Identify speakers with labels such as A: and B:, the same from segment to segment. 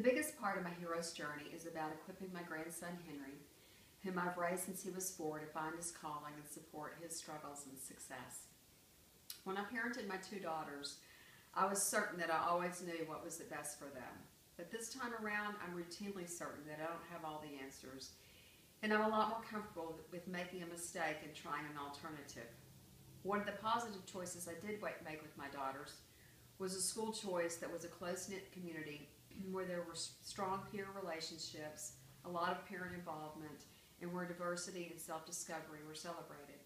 A: The biggest part of my hero's journey is about equipping my grandson Henry, whom I've raised since he was 4, to find his calling and support his struggles and success. When I parented my 2 daughters, I was certain that I always knew what was the best for them. But this time around, I'm routinely certain that I don't have all the answers, and I'm a lot more comfortable with making a mistake and trying an alternative. One of the positive choices I did make with my daughters was a school choice that was a close-knit community where there were strong peer relationships, a lot of parent involvement, and where diversity and self-discovery were celebrated.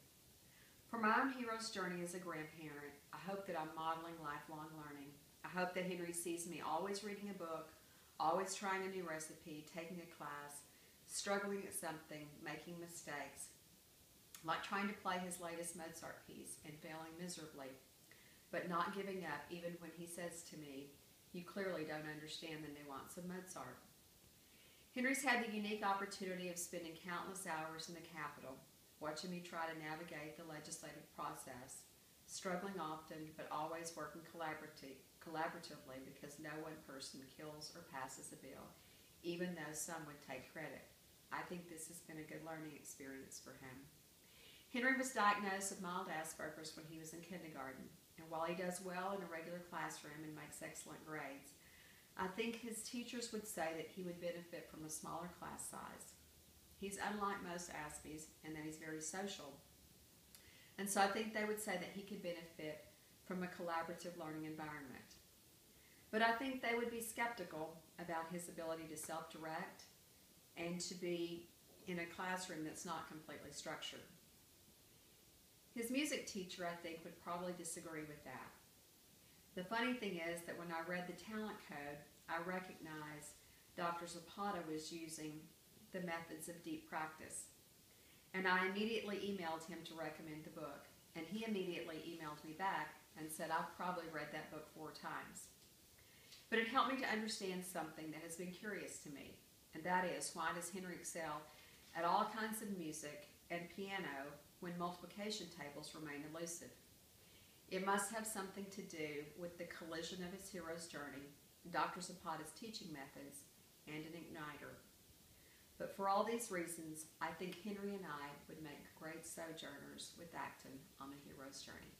A: For my own hero's journey as a grandparent, I hope that I'm modeling lifelong learning. I hope that Henry sees me always reading a book, always trying a new recipe, taking a class, struggling at something, making mistakes, like trying to play his latest Mozart piece and failing miserably, but not giving up even when he says to me, "You clearly don't understand the nuance of Mozart." Henry's had the unique opportunity of spending countless hours in the Capitol, watching me try to navigate the legislative process, struggling often but always working collaboratively because no one person kills or passes a bill, even though some would take credit. I think this has been a good learning experience for him. Henry was diagnosed with mild Asperger's when he was in kindergarten, and while he does well in a regular classroom and makes excellent grades, I think his teachers would say that he would benefit from a smaller class size. He's unlike most Aspies in that he's very social, and so I think they would say that he could benefit from a collaborative learning environment. But I think they would be skeptical about his ability to self-direct and to be in a classroom that's not completely structured. His music teacher, I think, would probably disagree with that. The funny thing is that when I read the talent code, I recognized Dr. Zapata was using the methods of deep practice. And I immediately emailed him to recommend the book. And he immediately emailed me back and said, "I've probably read that book 4 times. But it helped me to understand something that has been curious to me. And that is, why does Henry excel at all kinds of music and piano when multiplication tables remain elusive? It must have something to do with the collision of his hero's journey, Dr. Zapata's teaching methods, and an igniter. But for all these reasons, I think Henry and I would make great sojourners with Acton on a hero's journey."